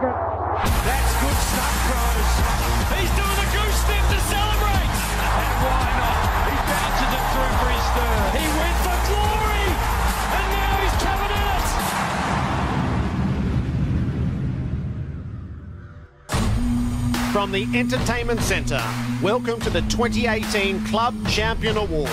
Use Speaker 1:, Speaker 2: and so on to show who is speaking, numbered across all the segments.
Speaker 1: market.
Speaker 2: That's good stuff, Crows. He's doing a goose step to celebrate. And why not? He bounces it through for his third. He went for glory. And now he's covered in it.
Speaker 3: From the Entertainment Centre, welcome to the 2018 Club Champion Award.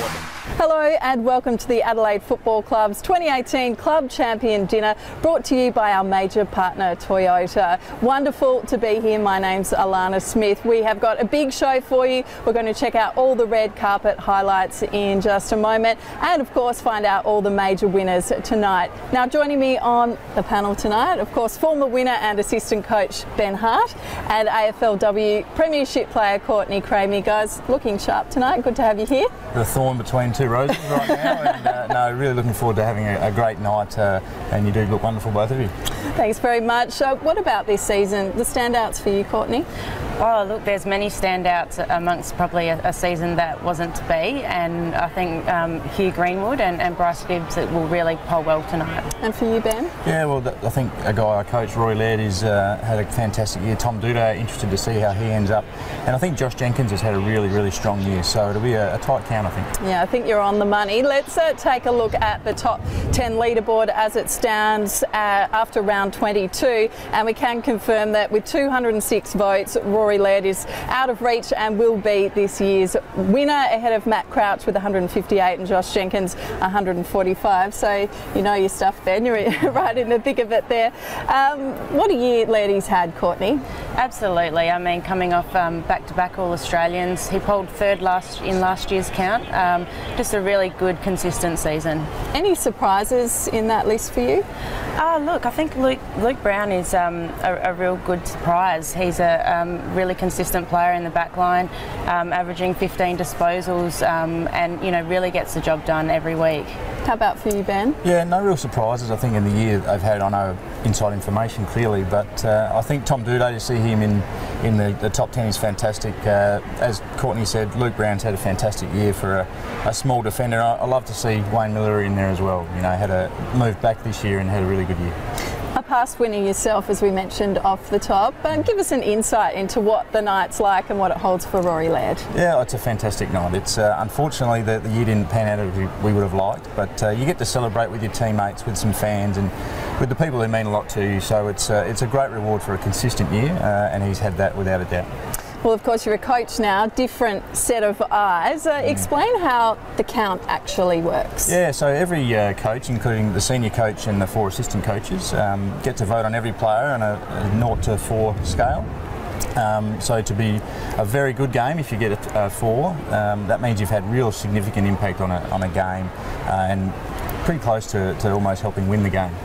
Speaker 4: Hello and welcome to the Adelaide Football Club's 2018 Club Champion Dinner, brought to you by our major partner Toyota. Wonderful to be here. My name's Alana Smith. We have got a big show for you. We're going to check out all the red carpet highlights in just a moment and of course find out all the major winners tonight. Now joining me on the panel tonight, of course, former winner and assistant coach Ben Hart and AFLW Premiership player Courtney. Cramey. Guys, looking sharp tonight. Good to have you here.
Speaker 5: The thorn between two roses right now, and no, really looking forward to having a great night, and you do look wonderful, both of you.
Speaker 4: Thanks very much. What about this season, the standouts for you, Courtney?
Speaker 6: Oh, look, there's many standouts amongst probably a season that wasn't to be, and I think Hugh Greenwood and Bryce Gibbs will really poll well tonight. And for you, Ben?
Speaker 5: Yeah, well, I think a guy I coach, Rory Laird, has had a fantastic year. Tom DOEDEE, interested to see how he ends up, and I think Josh Jenkins has had a really, really strong year, so it'll be a tight count, I think. Yeah,
Speaker 4: I think you're on the money. Let's take a look at the top 10 leaderboard as it stands after round 22, and we can confirm that with 206 votes, Rory Laird is out of reach and will be this year's winner, ahead of Matt Crouch with 158 and Josh Jenkins 145. So you know your stuff, Ben. You're right in the thick of it there. What a year Lairdy's had, Courtney.
Speaker 6: Absolutely. I mean, coming off back-to-back All-Australians, he polled third in last year's count. Just a really good, consistent season. Any surprises in that list for you? Look, I think Luke Brown is a real good surprise. He's a really consistent player in the back line, averaging 15 disposals, and really gets the job done every week.
Speaker 4: How about for you, Ben?
Speaker 5: Yeah, no real surprises, I think, in the year they've had. I know inside information clearly, but I think Tom DOEDEE, to see him in the top 10 is fantastic. As Courtney said, Luke Brown's had a fantastic year for a small defender. I love to see Wayne Miller in there as well. Had a move back this year and had a really good year.
Speaker 4: A past winner yourself, as we mentioned off the top. Give us an insight into what the night's like and what it holds for Rory Laird.
Speaker 5: Yeah, it's a fantastic night. It's unfortunately the year didn't pan out as we would have liked, but you get to celebrate with your teammates, with some fans, and with the people who mean a lot to you. So it's a great reward for a consistent year, and he's had that without a doubt.
Speaker 4: Well, of course, you're a coach now, different set of eyes. Explain how the count actually works.
Speaker 5: Yeah, so every coach, including the senior coach and the 4 assistant coaches, get to vote on every player on a 0 to 4 scale. So to be a very good game, if you get a 4, that means you've had real significant impact on a game, and pretty close to almost helping win the game,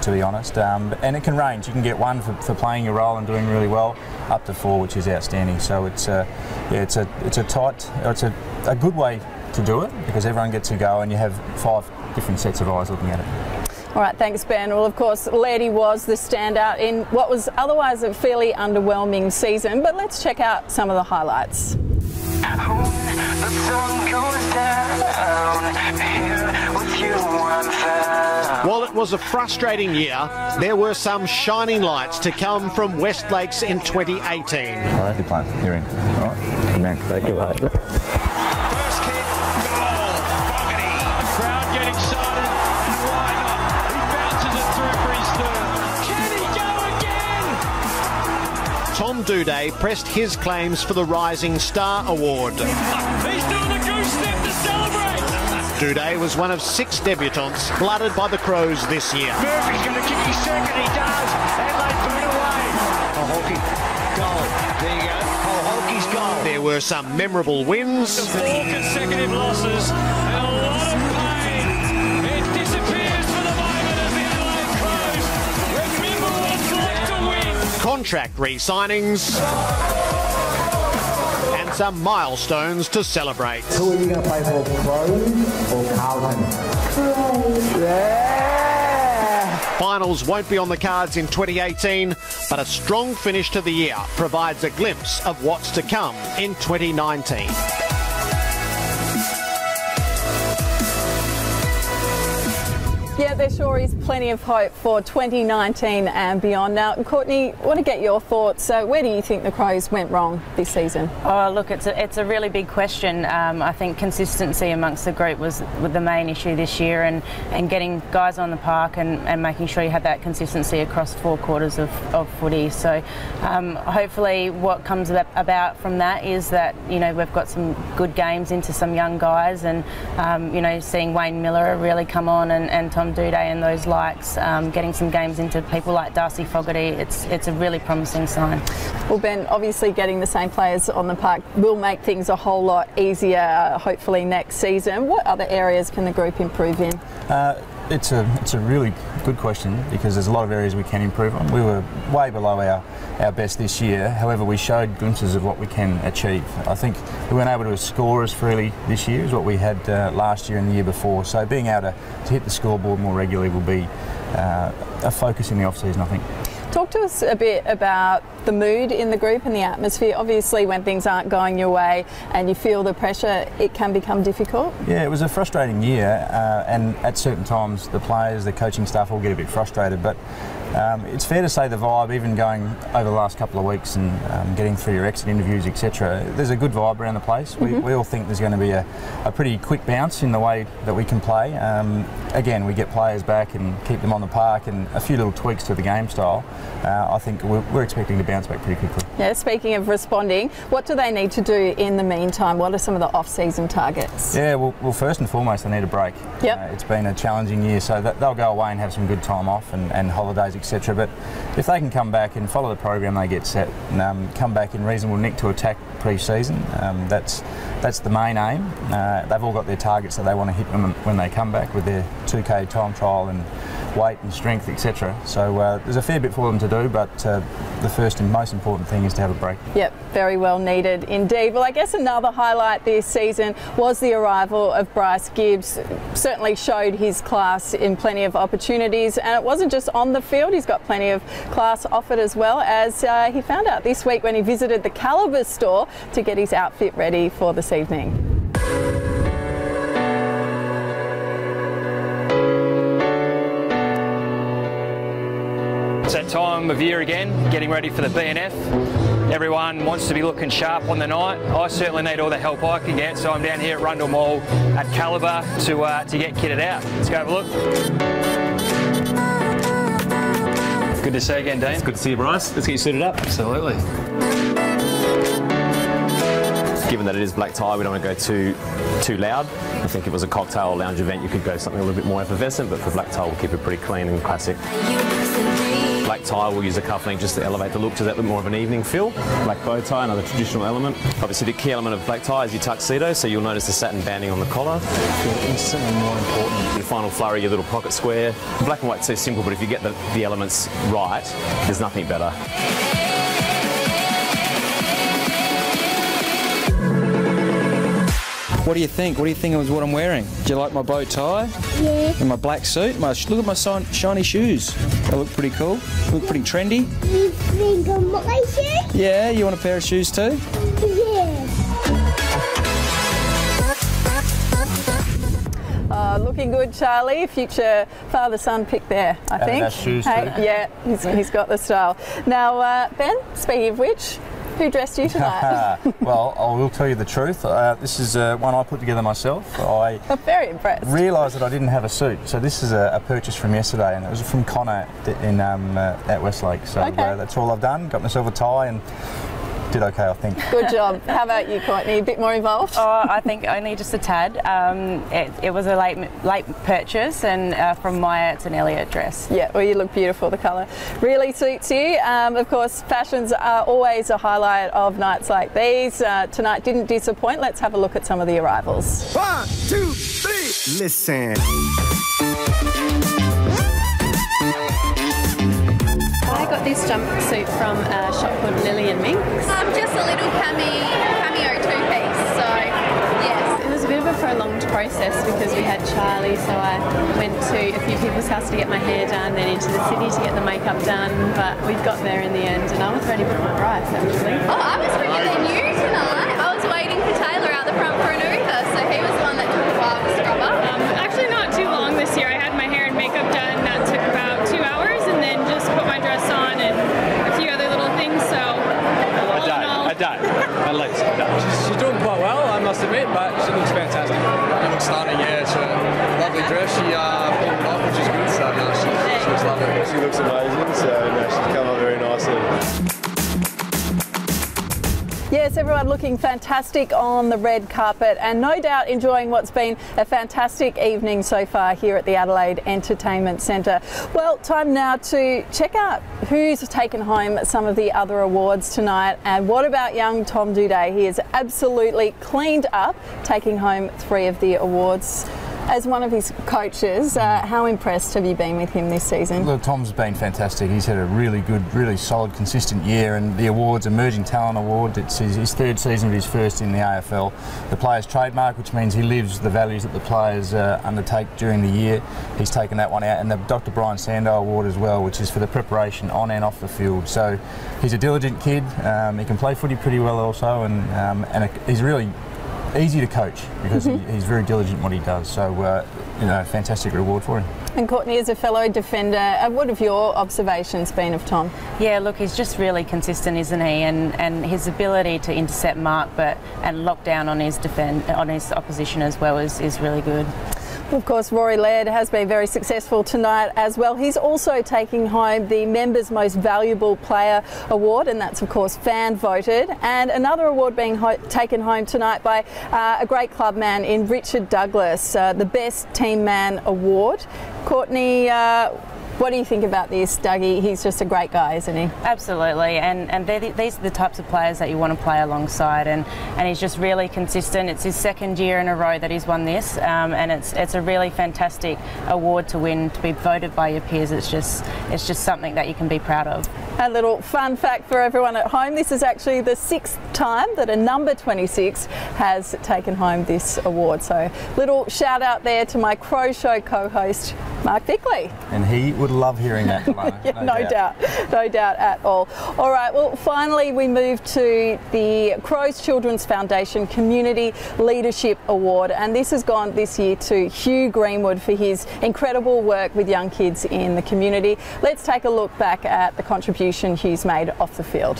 Speaker 5: to be honest. And it can range. You can get 1 for playing your role and doing really well, up to 4, which is outstanding. So it's a good way to do it, because everyone gets a go and you have 5 different sets of eyes looking at it.
Speaker 4: All right, thanks, Ben. Well, of course, Lairdy was the standout in what was otherwise a fairly underwhelming season, but let's check out some of the highlights.
Speaker 3: While it was a frustrating year, there were some shining lights to come from Westlakes in 2018.
Speaker 7: All right, good plan. You're in. All right. Good man. Thank you, mate.
Speaker 2: First kick, goal. Fogarty. The crowd get excited, and why not? He bounces it through for his third. Can he go again?
Speaker 3: Tom DOEDEE pressed his claims for the Rising Star Award.
Speaker 2: He's doing a goose step to celebrate.
Speaker 3: DOEDEE was one of 6 debutants blooded by the Crows this year.
Speaker 2: Murphy's going to kick his second. He does. Adelaide put it away.
Speaker 8: Hockey goal. There you go. Hockey's goal.
Speaker 3: There were some memorable wins.
Speaker 2: 4 consecutive losses and a lot of pain. It disappears for the moment as the Adelaide Crows remember what it's like to win.
Speaker 3: Contract re-signings. And some milestones to celebrate.
Speaker 1: Who are you going to play for, Crows or Carlton? Crows. Yeah.
Speaker 3: Finals won't be on the cards in 2018, but a strong finish to the year provides a glimpse of what's to come in 2019.
Speaker 4: Yeah, there sure is plenty of hope for 2019 and beyond. Now, Courtney, I want to get your thoughts. Where do you think the Crows went wrong this season?
Speaker 6: Oh, look, it's a really big question. I think consistency amongst the group was the main issue this year, and getting guys on the park and making sure you have that consistency across 4 quarters of footy. So hopefully what comes about from that is that, you know, we've got some good games into some young guys, and you know, seeing Wayne Miller really come on and Tom DOEDEE and those likes, getting some games into people like Darcy Fogarty, it's a really promising sign.
Speaker 4: Well, Ben, obviously getting the same players on the park will make things a whole lot easier, hopefully next season. What other areas can the group improve in?
Speaker 5: It's a really good question, because there's a lot of areas we can improve on. We were way below our best this year. However, we showed glimpses of what we can achieve. I think we weren't able to score as freely this year as what we had last year and the year before. So being able to hit the scoreboard more regularly will be a focus in the off-season, I think.
Speaker 4: Talk to us a bit about the mood in the group and the atmosphere. Obviously, when things aren't going your way and you feel the pressure, it can become difficult.
Speaker 5: Yeah, it was a frustrating year, and at certain times the players, the coaching staff all get a bit frustrated, but it's fair to say the vibe, even going over the last couple of weeks and getting through your exit interviews, etc., there's a good vibe around the place. We all think there's going to be a pretty quick bounce in the way that we can play. Again, we get players back and keep them on the park, and a few little tweaks to the game style. I think we're expecting to bounce back pretty quickly.
Speaker 4: Yeah, speaking of responding, what do they need to do in the meantime? What are some of the off-season targets?
Speaker 5: Yeah, well, first and foremost, they need a break.
Speaker 4: Yep.
Speaker 5: It's been a challenging year, so they'll go away and have some good time off and holidays, etc. But if they can come back and follow the program they get set, and come back in reasonable nick to attack pre-season, that's the main aim. They've all got their targets that they want to hit when they come back with their 2K time trial and weight and strength, etc. So there's a fair bit for them to do, but the first and most important thing is to have a break.
Speaker 4: Yep, very well needed indeed. Well, I guess another highlight this season was the arrival of Bryce Gibbs. Certainly showed his class in plenty of opportunities, and it wasn't just on the field. He's got plenty of class offered as well, as he found out this week when he visited the Calibre store to get his outfit ready for this evening.
Speaker 9: It's that time of year again, getting ready for the BNF. Everyone wants to be looking sharp on the night. I certainly need all the help I can get, so I'm down here at Rundle Mall at Calibre to get kitted out. Let's go have a look. Good to see you again, Dean.
Speaker 10: It's good to see you, Bryce. Let's get you suited up.
Speaker 9: Absolutely.
Speaker 10: Given that it is black tie, we don't want to go too loud. I think if it was a cocktail or lounge event, you could go something a little bit more effervescent, but for black tie, we'll keep it pretty clean and classic. Black tie, we'll use a cufflink just to elevate the look to that bit more of an evening feel. Black bow tie, another traditional element. Obviously, the key element of black tie is your tuxedo, so you'll notice the satin banding on the collar. Instantly more important. Your final flurry, your little pocket square. Black and white's so simple, but if you get the elements right, there's nothing better.
Speaker 11: What do you think? What do you think of what I'm wearing? Do you like my bow tie?
Speaker 12: Yeah.
Speaker 11: And my black suit? Look at my shiny shoes. They look pretty cool. Look pretty trendy.
Speaker 12: You think of my shoes?
Speaker 11: Yeah, you want a pair of shoes too?
Speaker 12: Yeah.
Speaker 4: Looking good, Charlie. Future father-son pick there, I think.
Speaker 5: That's shoes too.
Speaker 4: Yeah, he's got the style. Now, Ben, speaking of which, who dressed you tonight?
Speaker 5: Well, I will tell you the truth. This is one I put together myself. I'm
Speaker 4: very impressed.
Speaker 5: Realised that I didn't have a suit, so this is a purchase from yesterday, and it was from Connor at Westlake. So that's all I've done. Got myself a tie and did okay, I think.
Speaker 4: Good job. How about you, Courtney? A bit more involved?
Speaker 6: Oh, I think only just a tad. It was a late purchase, and from Maya, it's an Elliot dress.
Speaker 4: Yeah, well, you look beautiful. The colour really suits you. Of course, fashions are always a highlight of nights like these. Tonight didn't disappoint. Let's have a look at some of the arrivals.
Speaker 13: 1, 2, 3, listen.
Speaker 14: I got this jumpsuit from a shop called Lily and Minx.
Speaker 15: Just a little cameo two-piece, so yes.
Speaker 14: It was a bit of a prolonged process because we had Charlie, so I went to a few people's house to get my hair done, then into the city to get the makeup done, but we got there in the end and I was ready for my Bryce actually.
Speaker 15: Oh, I was bringing the new tonight. I was waiting for Taylor out the front for an Uber, so he was the one that took a while to scrub up.
Speaker 14: Actually not too long this year. I had my hair and makeup
Speaker 16: She's doing quite well, I must admit, but she looks fantastic. She looks stunning, yeah. It's a lovely dress. She pulled it off, which is good, so no, she looks lovely.
Speaker 17: She looks amazing, so no, she's come up very nicely.
Speaker 4: Yes, everyone looking fantastic on the red carpet and no doubt enjoying what's been a fantastic evening so far here at the Adelaide Entertainment Centre. Well, time now to check out who's taken home some of the other awards tonight. And what about young Tom DOEDEE? He is absolutely cleaned up, taking home 3 of the awards. As one of his coaches, how impressed have you been with him this season?
Speaker 5: Look, Tom's been fantastic. He's had a really good, really solid, consistent year, and the awards, Emerging Talent Award, it's his 3rd season of his first in the AFL. The player's trademark, which means he lives the values that the players undertake during the year. He's taken that one out, and the Dr. Brian SANDO Award as well, which is for the preparation on and off the field. So he's a diligent kid. He can play footy pretty well also, and he's really easy to coach because he's very diligent in what he does. So, you know, fantastic reward for him.
Speaker 4: And Courtney, as a fellow defender, what have your observations been of Tom?
Speaker 6: Yeah, look, he's just really consistent, isn't he? And his ability to intercept mark and lock down on his opposition as well is really good.
Speaker 4: Of course, Rory Laird has been very successful tonight as well. He's also taking home the Members' Most Valuable Player Award, and that's, of course, fan voted. And another award being taken home tonight by a great club man in Richard Douglas, the Best Team Man Award. Courtney, what do you think about this, Dougie? He's just a great guy, isn't he?
Speaker 6: Absolutely, and these are the types of players that you want to play alongside, and he's just really consistent. It's his 2nd year in a row that he's won this, and it's a really fantastic award to win, to be voted by your peers. It's just something that you can be proud of.
Speaker 4: A little fun fact for everyone at home, this is actually the 6th time that a number 26 has taken home this award. So little shout out there to my Crow Show co-host, Mark Bickley.
Speaker 5: And he would love hearing that, Alana.
Speaker 4: Yeah, no doubt at all. All right, well, finally we move to the Crows Children's Foundation Community Leadership Award, and this has gone this year to Hugh Greenwood for his incredible work with young kids in the community. Let's take a look back at the contribution Hugh's made off the field.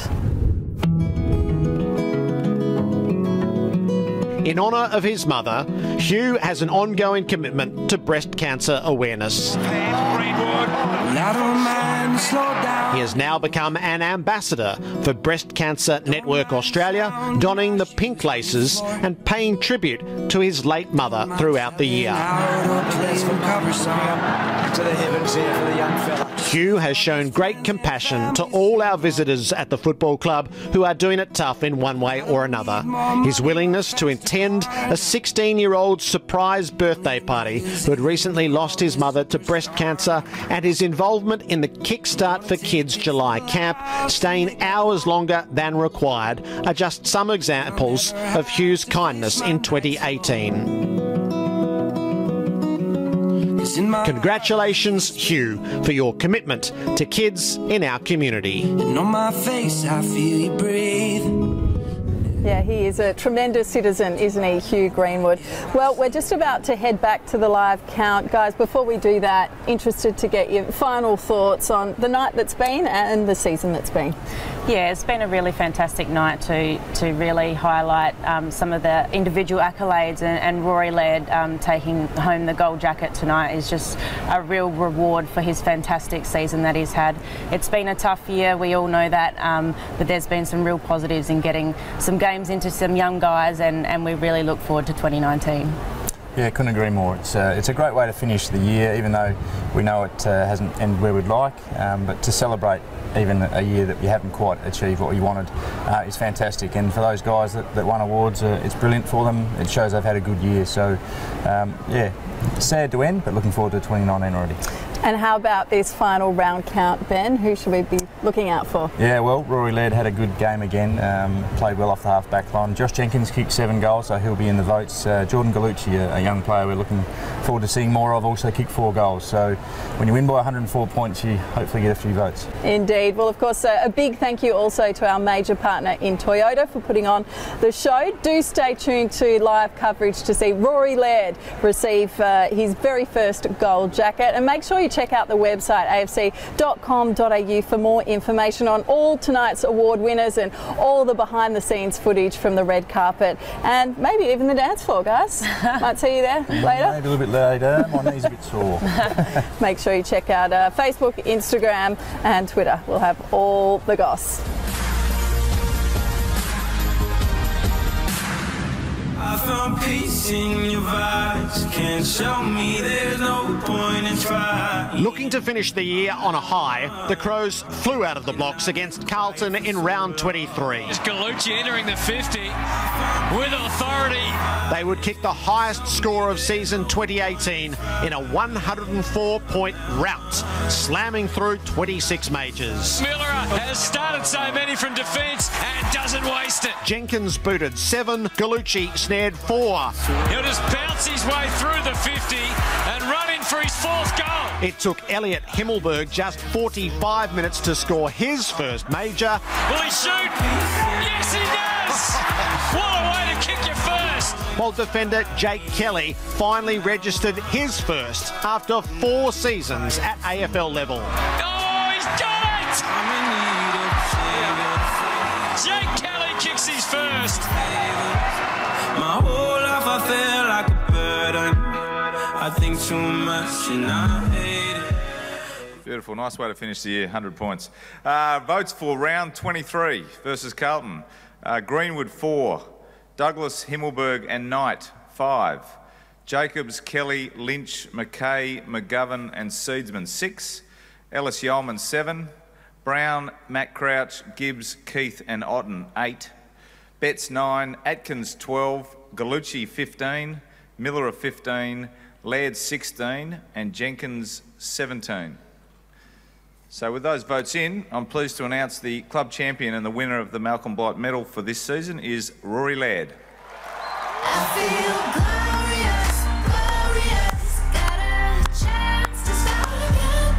Speaker 3: In honour of his mother, Hugh has an ongoing commitment to breast cancer awareness. He has now become an ambassador for Breast Cancer Network Australia, donning the pink laces and paying tribute to his late mother throughout the year. Hugh has shown great compassion to all our visitors at the football club who are doing it tough in one way or another. His willingness to attend a 16-year-old surprise birthday party who had recently lost his mother to breast cancer, and his involvement in the Kickstart for Kids July camp, staying hours longer than required, are just some examples of Hugh's kindness in 2018. Congratulations, Hugh, for your commitment to kids in our community.
Speaker 18: And on my face, I feel you breathe.
Speaker 4: Yeah, he is a tremendous citizen, isn't he, Hugh Greenwood? Well, we're just about to head back to the live count. Guys, before we do that, interested to get your final thoughts on the night that's been and the season that's been.
Speaker 6: Yeah, it's been a really fantastic night to really highlight some of the individual accolades, and Rory Laird taking home the gold jacket tonight is just a real reward for his fantastic season that he's had. It's been a tough year, we all know that, but there's been some real positives in getting some games into some young guys, and we really look forward to 2019.
Speaker 5: Yeah, couldn't agree more. It's a great way to finish the year, even though we know it hasn't ended where we'd like, but to celebrate even a year that we haven't quite achieved what we wanted is fantastic. And for those guys that won awards, it's brilliant for them. It shows they've had a good year. So, yeah, sad to end, but looking forward to 2019 already.
Speaker 4: And how about this final round count, Ben? Who should we be looking out for?
Speaker 5: Yeah, well, Rory Laird had a good game again, played well off the half-back line. Josh Jenkins kicked 7 goals, so he'll be in the votes. Jordan Gallucci, a young player we're looking forward to seeing more of, also kicked 4 goals. So when you win by 104 points, you hopefully get a few votes.
Speaker 4: Indeed. Well, of course, a big thank you also to our major partner in Toyota for putting on the show. Do stay tuned to live coverage to see Rory Laird receive his very first gold jacket, and make sure you check out the website afc.com.au for more information on all tonight's award winners and all the behind-the-scenes footage from the red carpet and maybe even the dance floor, guys. Might see you there later.
Speaker 5: Maybe a little bit later. My knee's a bit sore.
Speaker 4: Make sure you check out Facebook, Instagram and Twitter. We'll have all the goss.
Speaker 18: I found peace in your vibes. Can't show me there's no point in trying.
Speaker 3: Looking to finish the year on a high, the Crows flew out of the blocks against Carlton in round 23.
Speaker 2: It's Gallucci entering the 50 with authority.
Speaker 3: They would kick the highest score of season 2018 in a 104-point rout, slamming through 26 majors.
Speaker 2: Miller has started so many from defence and doesn't waste it.
Speaker 3: Jenkins booted 7, Gallucci snared 4.
Speaker 2: He'll just bounce his way through the 50 and run in for his 4th goal.
Speaker 3: It took Elliot Himmelberg just 45 minutes to score his first major.
Speaker 2: Will he shoot? Yes, he does! What a way to kick your first!
Speaker 3: While defender Jake Kelly finally registered his first after 4 seasons at AFL level.
Speaker 2: Oh, he's got it! Jake Kelly kicks his first.
Speaker 18: My whole life I feel like a burden. I think too much and I hate it.
Speaker 19: Beautiful, nice way to finish the year, 100 points. Votes for round 23 versus Carlton. Greenwood 4, Douglas, Himmelberg and Knight 5, Jacobs, Kelly, Lynch, McKay, McGovern and Seedsman 6, Ellis Yeoman 7, Brown, Matt Crouch, Gibbs, Keith and Otten 8, Betts 9, Atkins 12, Gallucci 15, Miller 15, Laird 16 and Jenkins 17. So with those votes in, I'm pleased to announce the club champion and the winner of the Malcolm Blight medal for this season is Rory Laird.
Speaker 18: I feel glorious, glorious. Got a chance to start again.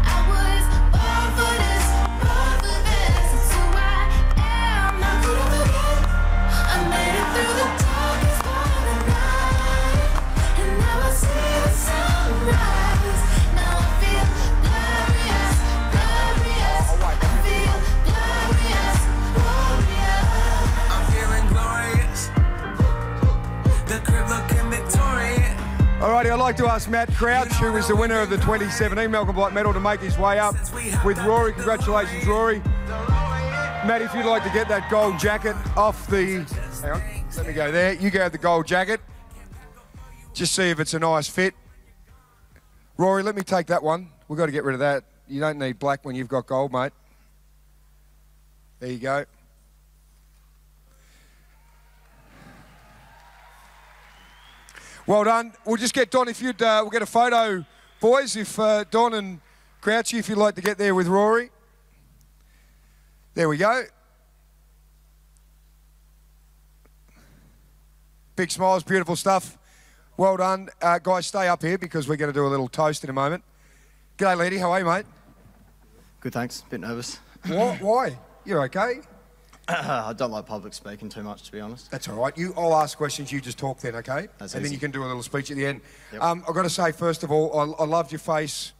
Speaker 18: I was born for this, born for this. It's who I am, not who I forget. I made it through the darkest part of the night, and now I see the sunrise. Now I feel glorious, glorious. I feel glorious, glorious. I'm feeling glorious. The crib looking victorious.
Speaker 20: Alrighty, I'd like to ask Matt Crouch, who was the winner of the 2017 Malcolm Blight medal, to make his way up with Rory. Congratulations, Rory. Matt, if you'd like to get that gold jacket off the... Hang on, let me go there. You go the gold jacket. Just see if it's a nice fit. Rory, let me take that one. We've got to get rid of that. You don't need black when you've got gold, mate. There you go. Well done. We'll just get Don, if you'd, we'll get a photo, boys, if Don and Crouchy, if you'd like to get there with Rory. There we go. Big smiles, beautiful stuff. Well done. Guys, stay up here because we're going to do a little toast in a moment. G'day, lady. How are you, mate?
Speaker 21: Good, thanks. Bit nervous.
Speaker 20: Why? You're okay?
Speaker 21: I don't like public speaking too much, to be honest.
Speaker 20: That's all right. I'll ask questions, you just talk then, okay?
Speaker 21: That's
Speaker 20: and
Speaker 21: easy.
Speaker 20: then you can do a little speech at the end.
Speaker 21: Yep.
Speaker 20: I've got to say, first of all, I loved your face.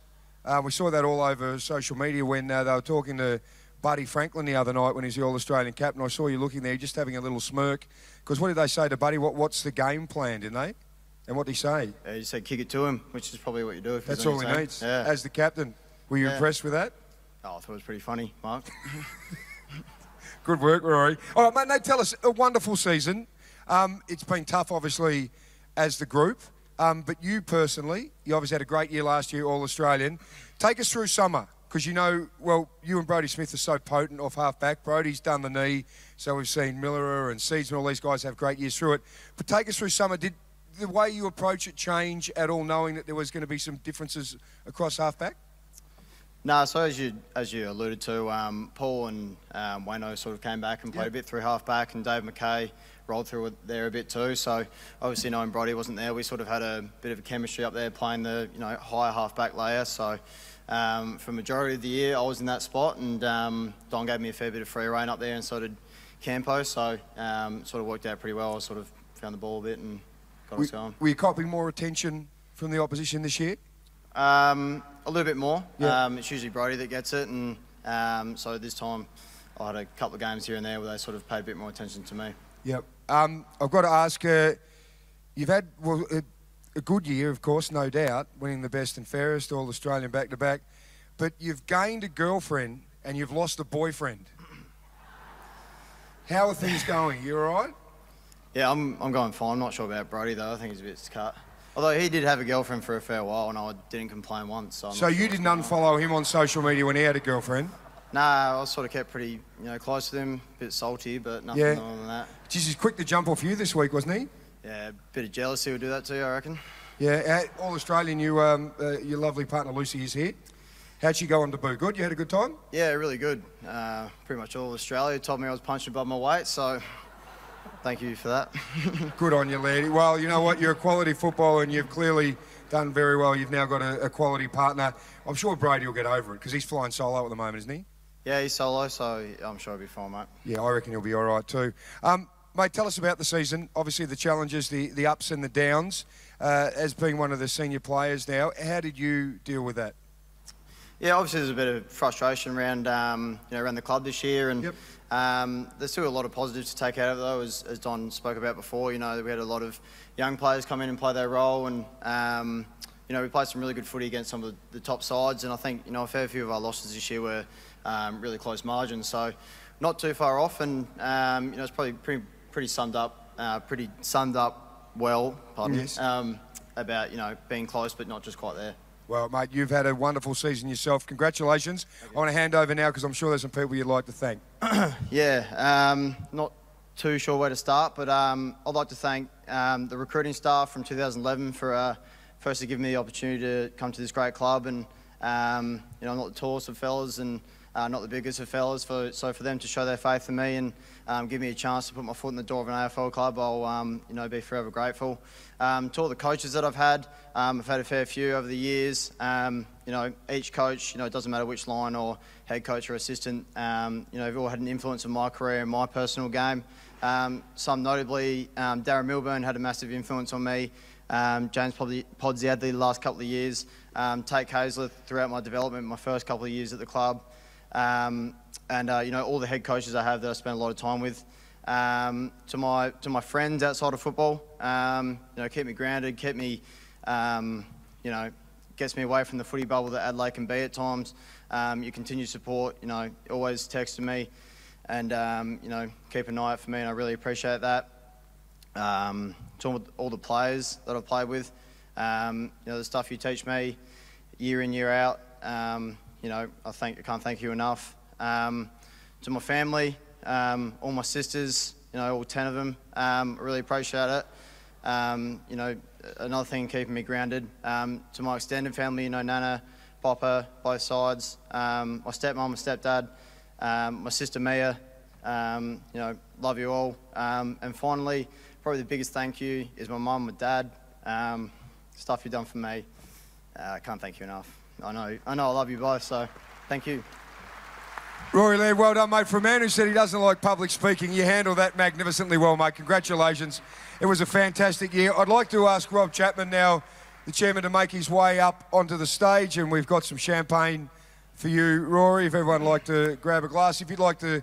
Speaker 20: We saw that all over social media when they were talking to Buddy Franklin the other night when he's the All-Australian captain. I saw you looking there, just having a little smirk. Because what did they say to Buddy? What's the game plan, didn't they? And what did he say?
Speaker 21: Yeah, you said kick it to him, which is probably what you do. If
Speaker 20: That's
Speaker 21: he's
Speaker 20: all
Speaker 21: on
Speaker 20: he
Speaker 21: your team.
Speaker 20: needs.
Speaker 21: Yeah.
Speaker 20: As the captain. Were you impressed with that?
Speaker 21: Oh, I thought it was pretty funny, Mark.
Speaker 20: Good work, Rory. All right, mate, Nate, tell us, a wonderful season. It's been tough, obviously, as the group. But you personally, you obviously had a great year last year, All-Australian. Take us through summer, because you know, well, you and Brodie Smith are so potent off half-back. Brodie's done the knee, so we've seen Miller and Seedsman, all these guys have great years through it. But take us through summer. Did the way you approach it change at all, knowing that there was going to be some differences across half-back?
Speaker 21: No, so as you alluded to, Paul and Wayno sort of came back and played a bit through half-back, and Dave McKay rolled through it there a bit too. So obviously knowing Brodie wasn't there, we sort of had a bit of a chemistry up there playing the higher half-back layer. So for majority of the year, I was in that spot, and Don gave me a fair bit of free rein up there and so did Campo. So sort of worked out pretty well. I sort of found the ball a bit and got us going.
Speaker 20: Were you copping more attention from the opposition this year?
Speaker 21: A little bit more.
Speaker 20: Yeah.
Speaker 21: It's usually Brody that gets it, and so this time I had a couple of games here and there where they sort of paid a bit more attention to me.
Speaker 20: Yep. I've got to ask, you've had a good year, of course, no doubt, winning the best and fairest, All-Australian back-to-back, but you've gained a girlfriend and you've lost a boyfriend. How are things going? You all right?
Speaker 21: Yeah, I'm going fine. I'm not sure about Brody, though. I think he's a bit scut. Although he did have a girlfriend for a fair while, and I didn't complain once. So
Speaker 20: you didn't unfollow him on social media when he had a girlfriend?
Speaker 21: Nah, I was sort of kept pretty, close with him. A bit salty, but nothing more than that.
Speaker 20: Geez, he's quick to jump off you this week, wasn't he?
Speaker 21: Yeah, a bit of jealousy would do that to you, I reckon.
Speaker 20: Yeah, All-Australian, your lovely partner Lucy is here. How'd she go on debut? Good? You had a good time?
Speaker 21: Yeah, really good. Pretty much all Australia told me I was punching above my weight, so thank you for that.
Speaker 20: Good on you, lady. Well, you know what? You're a quality footballer and you've clearly done very well. You've now got a quality partner. I'm sure Brady will get over it because he's flying solo at the moment, isn't he?
Speaker 21: Yeah, he's solo, so I'm sure he'll be fine, mate.
Speaker 20: Yeah, I reckon he'll be all right too. Mate, tell us about the season. Obviously, the challenges, the ups and the downs. As being one of the senior players now, how did you deal with that?
Speaker 21: Yeah, obviously there's a bit of frustration around, around the club this year, and there's still a lot of positives to take out of it, though, as Don spoke about before. We had a lot of young players come in and play their role, and we played some really good footy against some of the top sides, and I think a fair few of our losses this year were really close margins, so not too far off, and it's probably pretty summed up well. Pardon.
Speaker 20: Yes.
Speaker 21: About being close but not just quite there.
Speaker 20: Well, mate, you've had a wonderful season yourself. Congratulations. I want to hand over now because I'm sure there's some people you'd like to thank.
Speaker 21: Yeah, not too sure where to start, but I'd like to thank the recruiting staff from 2011 for firstly giving me the opportunity to come to this great club, and I'm not the tallest of fellas and not the biggest of fellas, so for them to show their faith in me and give me a chance to put my foot in the door of an AFL club, I'll be forever grateful. To all the coaches that I've had a fair few over the years. Each coach, it doesn't matter which line or head coach or assistant, they've all had an influence on my career and my personal game. Some notably, Darren Milburn had a massive influence on me. James Podsy Adley the last couple of years. Tate Hazler throughout my development, my first couple of years at the club. And all the head coaches I have that I spend a lot of time with. To my friends outside of football, keep me grounded, keep me, gets me away from the footy bubble that Adelaide can be at times. Your continued support, always texting me and, keep an eye out for me, and I really appreciate that. To all the players that I've played with, the stuff you teach me year in, year out, I can't thank you enough. To my family, all my sisters, all 10 of them, I really appreciate it. Another thing keeping me grounded. To my extended family, Nana, Papa, both sides, my stepmom, my stepdad, my sister Mia, love you all. And finally, probably the biggest thank you is my mum and dad. Stuff you've done for me, I can't thank you enough. I know I love you both, so thank you.
Speaker 20: Rory Laird, well done, mate. For a man who said he doesn't like public speaking, you handled that magnificently well, mate. Congratulations. It was a fantastic year. I'd like to ask Rob Chapman now, the chairman, to make his way up onto the stage, and we've got some champagne for you, Rory, if everyone would like to grab a glass. If you'd like to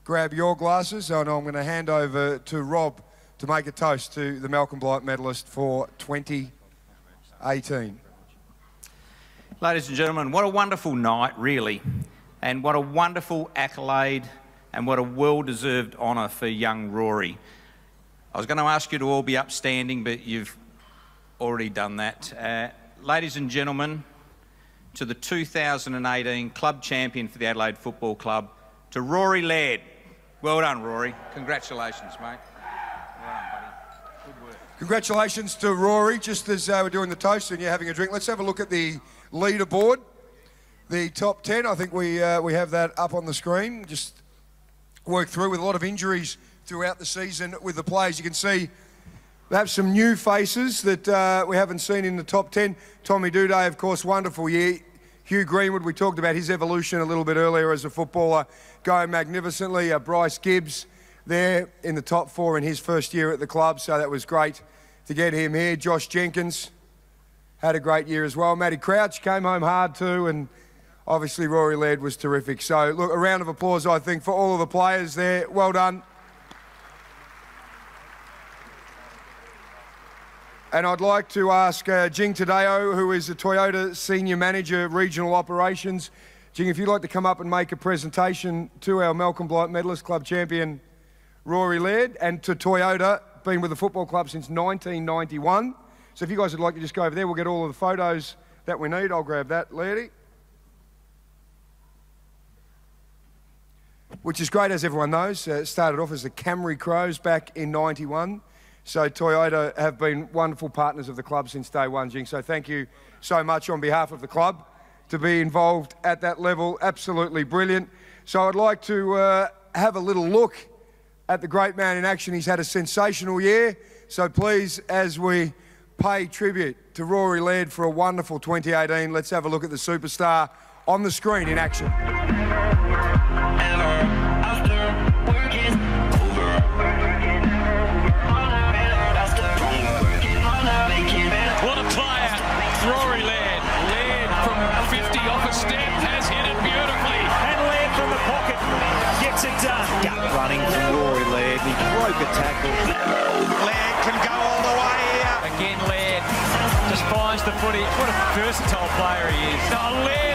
Speaker 20: grab your glasses, I know I'm going to hand over to Rob to make a toast to the Malcolm Blight medalist for 2018.
Speaker 7: Ladies and gentlemen, what a wonderful night, really. And what a wonderful accolade and what a well-deserved honour for young Rory. I was going to ask you to all be upstanding, but you've already done that. Ladies and gentlemen, to the 2018 club champion for the Adelaide Football Club, to Rory Laird. Well done, Rory. Congratulations, mate. Well done, buddy. Good work.
Speaker 20: Congratulations to Rory. Just as we're doing the toast and you're having a drink, let's have a look at the leaderboard. The top 10, I think we have that up on the screen. Just worked through with a lot of injuries throughout the season with the players. You can see we have some new faces that we haven't seen in the top 10. Tommy DOEDEE, of course, wonderful year. Hugh Greenwood, we talked about his evolution a little bit earlier as a footballer, going magnificently. Bryce Gibbs there in the top 4 in his first year at the club, so that was great to get him here. Josh Jenkins had a great year as well. Matty Crouch came home hard too, and obviously Rory Laird was terrific. So, look, a round of applause, I think, for all of the players there. Well done. And I'd like to ask Jing Tadeo, who is the Toyota Senior Manager, Regional Operations. Jing, if you'd like to come up and make a presentation to our Malcolm Blight Medalist Club champion, Rory Laird, and to Toyota, been with the football club since 1991. So if you guys would like to just go over there, we'll get all of the photos that we need. I'll grab that, Lairdy. Which is great, as everyone knows. It started off as the Camry Crows back in 91. So Toyota have been wonderful partners of the club since day one, Jing. So thank you so much on behalf of the club to be involved at that level. Absolutely brilliant. So I'd like to have a little look at the great man in action. He's had a sensational year. So please, as we pay tribute to Rory Laird for a wonderful 2018, let's have a look at the superstar on the screen in action.
Speaker 2: What a player, Rory Laird. Laird from 50 off a step has hit it beautifully. And Laird from the pocket gets it done.
Speaker 8: Gut running from Rory Laird. He broke a tackle.
Speaker 2: Laird can go all the way here. Again, Laird just finds the footy. What a versatile player he is. Oh, Laird